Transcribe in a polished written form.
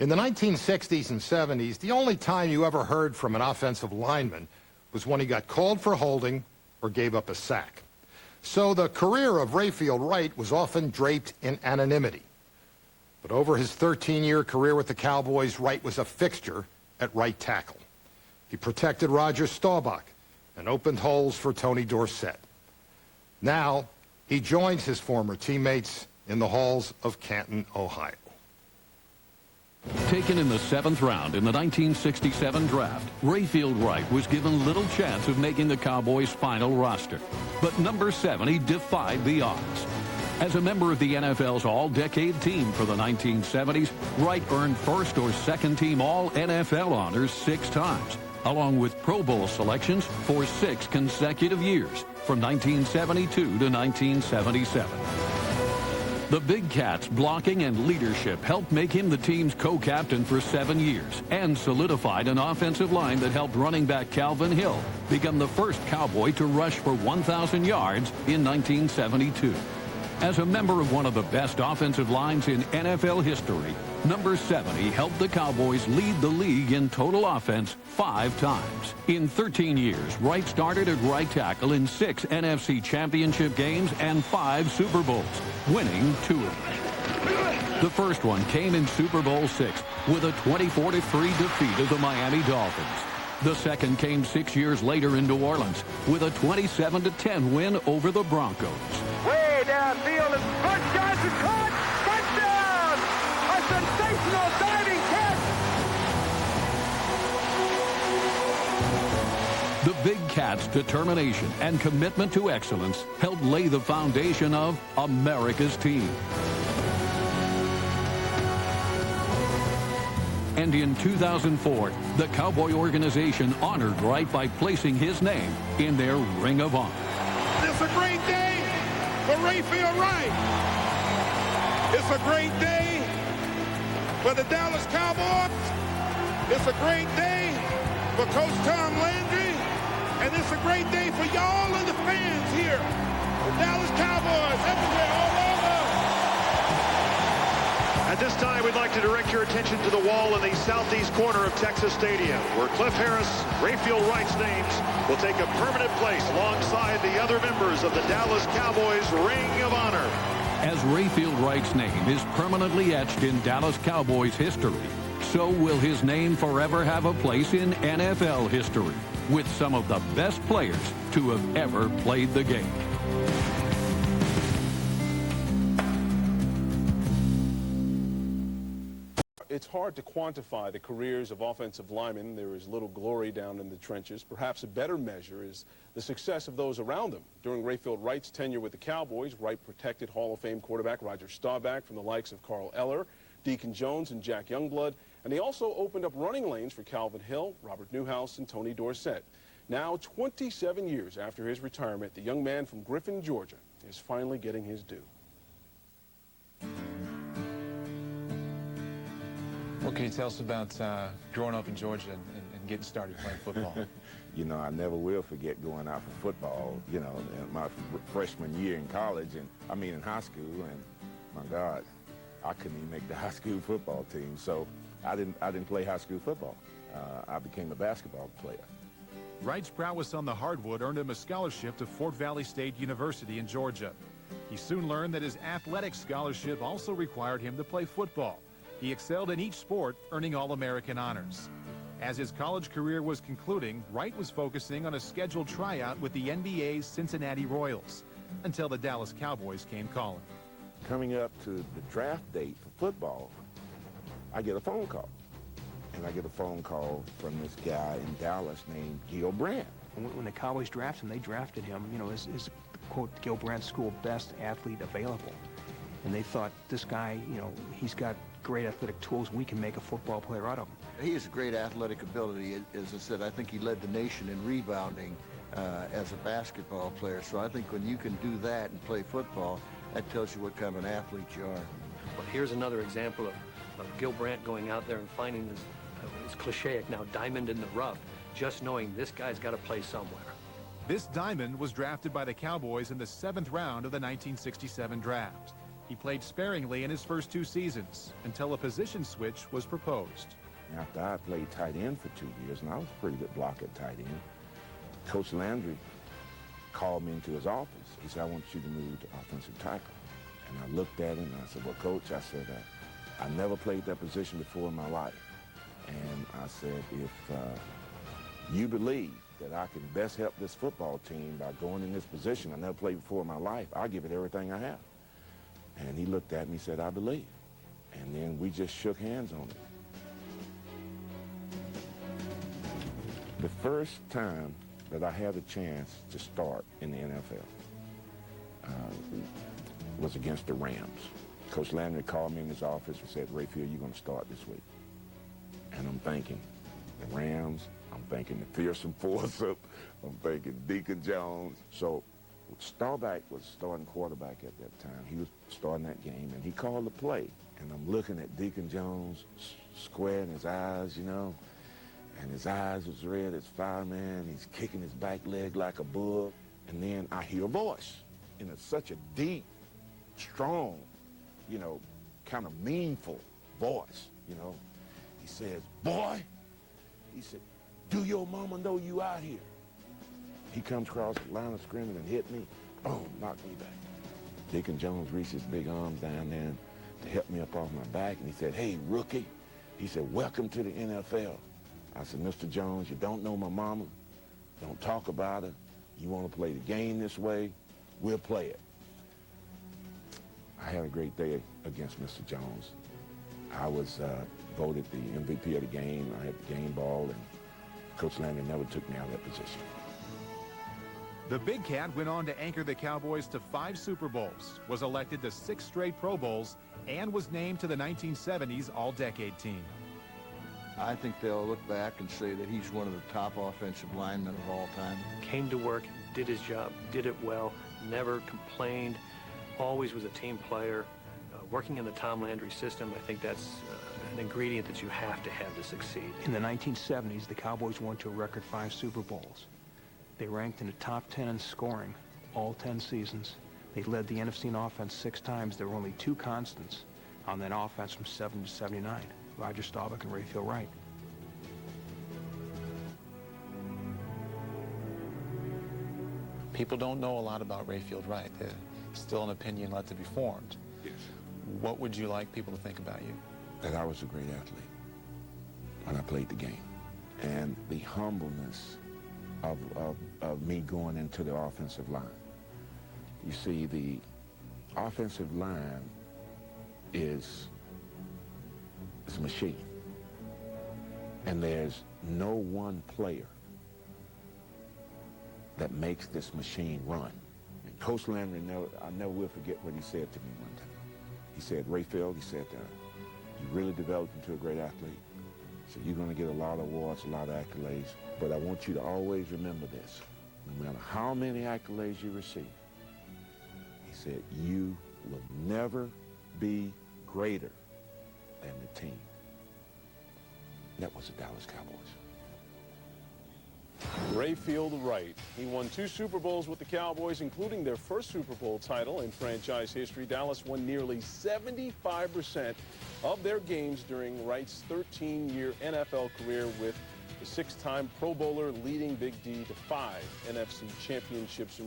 In the 1960s and 70s, the only time you ever heard from an offensive lineman was when he got called for holding or gave up a sack. So the career of Rayfield Wright was often draped in anonymity. But over his 13-year career with the Cowboys, Wright was a fixture at right tackle. He protected Roger Staubach and opened holes for Tony Dorsett. Now, he joins his former teammates in the halls of Canton, Ohio. Taken in the 7th round in the 1967 draft, Rayfield Wright was given little chance of making the Cowboys' final roster. But number 70 defied the odds. As a member of the NFL's all-decade team for the 1970s, Wright earned first or second team all-NFL honors 6 times, along with Pro Bowl selections for 6 consecutive years, from 1972 to 1977. The Big Cat's blocking and leadership helped make him the team's co-captain for 7 years and solidified an offensive line that helped running back Calvin Hill become the first Cowboy to rush for 1,000 yards in 1972. As a member of one of the best offensive lines in NFL history, number 70 helped the Cowboys lead the league in total offense 5 times. In 13 years, Wright started at right tackle in 6 NFC Championship games and 5 Super Bowls, winning 2 of them. The first one came in Super Bowl 6 with a 24-3 defeat of the Miami Dolphins. The second came 6 years later in New Orleans with a 27-10 win over the Broncos. Way downfield, and Bert Johnson caught! Touchdown! A sensational diving catch! The Big Cat's determination and commitment to excellence helped lay the foundation of America's team. And in 2004, the Cowboy organization honored Wright by placing his name in their Ring of Honor. It's a great day for Rayfield Wright. It's a great day for the Dallas Cowboys. It's a great day for Coach Tom Landry. And it's a great day for y'all and the fans here. The Dallas Cowboys everywhere, all over. At this time, we'd like to direct your attention to the wall in the southeast corner of Texas Stadium, where Cliff Harris, Rayfield Wright's names will take a permanent place alongside the other members of the Dallas Cowboys Ring of Honor. As Rayfield Wright's name is permanently etched in Dallas Cowboys history, so will his name forever have a place in NFL history, with some of the best players to have ever played the game. It's hard to quantify the careers of offensive linemen. There is little glory down in the trenches. Perhaps a better measure is the success of those around them. During Rayfield Wright's tenure with the Cowboys, Wright protected Hall of Fame quarterback Roger Staubach from the likes of Carl Eller, Deacon Jones, and Jack Youngblood. And he also opened up running lanes for Calvin Hill, Robert Newhouse, and Tony Dorsett. Now, 27 years after his retirement, the young man from Griffin, Georgia, is finally getting his due. What can you tell us about growing up in Georgia and getting started playing football? You know, I never will forget going out for football, you know, in my freshman year in college, in high school, and my God, I couldn't even make the high school football team, so I didn't play high school football. I became a basketball player. Wright's prowess on the hardwood earned him a scholarship to Fort Valley State University in Georgia. He soon learned that his athletic scholarship also required him to play football. He excelled in each sport, earning All-American honors. As his college career was concluding, Wright was focusing on a scheduled tryout with the NBA's Cincinnati Royals, until the Dallas Cowboys came calling. Coming up to the draft date for football, I get a phone call. And I get a phone call from this guy in Dallas named Gil Brandt. When the Cowboys drafted him, they drafted him, you know, as quote, Gil Brandt school best athlete available. And they thought, this guy, you know, he's got great athletic tools. We can make a football player out of him. He has great athletic ability. As I said, I think he led the nation in rebounding as a basketball player. So I think when you can do that and play football, that tells you what kind of an athlete you are. Well, here's another example of Gil Brandt going out there and finding this cliche now, diamond in the rough, just knowing this guy's got to play somewhere. This diamond was drafted by the Cowboys in the 7th round of the 1967 draft. He played sparingly in his first 2 seasons until a position switch was proposed. After I played tight end for 2 years, and I was a pretty good blocker at tight end, Coach Landry called me into his office. He said, I want you to move to offensive tackle. And I looked at him and I said, well, Coach, I said, I never played that position before in my life. And I said, if you believe that I can best help this football team by going in this position I never played before in my life, I'll give it everything I have. And he looked at me and said, I believe. And then we just shook hands on it. The first time that I had a chance to start in the NFL was against the Rams. Coach Landry called me in his office and said, Rayfield, you're going to start this week. And I'm thinking, the Rams, I'm thinking the fearsome foursome, I'm thinking Deacon Jones. So Staubach was starting quarterback at that time. He was starting that game, and he called the play. And I'm looking at Deacon Jones, square in his eyes, you know, and his eyes was red as fire, man. He's kicking his back leg like a bull. And then I hear a voice in such a deep, strong, you know, kind of meaningful voice, you know. He says, boy, he said, do your mama know you out here? He comes across the line of scrimmage and hit me. Boom, knocked me back. Deacon Jones reached his big arms down there to help me up off my back, and he said, hey, rookie. He said, welcome to the NFL. I said, Mr. Jones, you don't know my mama. Don't talk about her. You want to play the game this way, we'll play it. I had a great day against Mr. Jones. I was voted the MVP of the game. I had the game ball, and Coach Landry never took me out of that position. The Big Cat went on to anchor the Cowboys to 5 Super Bowls, was elected to 6 straight Pro Bowls, and was named to the 1970s All-Decade Team. I think they'll look back and say that he's one of the top offensive linemen of all time. Came to work, did his job, did it well, never complained, always was a team player. Working in the Tom Landry system, I think that's an ingredient that you have to succeed. In the 1970s, the Cowboys went to a record 5 Super Bowls. They ranked in the top 10 in scoring all 10 seasons. They led the NFC in offense 6 times. There were only 2 constants on that offense from 7 to 79, Roger Staubach and Rayfield Wright. People don't know a lot about Rayfield Wright. There's still an opinion left to be formed. Yes. What would you like people to think about you? That I was a great athlete when I played the game. And the humbleness of me going into the offensive line. You see, the offensive line is a machine. And there's no one player that makes this machine run. And Coach Landry, I never will forget what he said to me one time. He said, Rayfield, he said, you really developed into a great athlete. So you're going to get a lot of awards, a lot of accolades. But I want you to always remember this. No matter how many accolades you receive, he said, you will never be greater than the team. That was the Dallas Cowboys. Rayfield Wright. He won 2 Super Bowls with the Cowboys, including their first Super Bowl title in franchise history. Dallas won nearly 75% of their games during Wright's 13-year NFL career, with the 6-time Pro Bowler leading Big D to 5 NFC championships.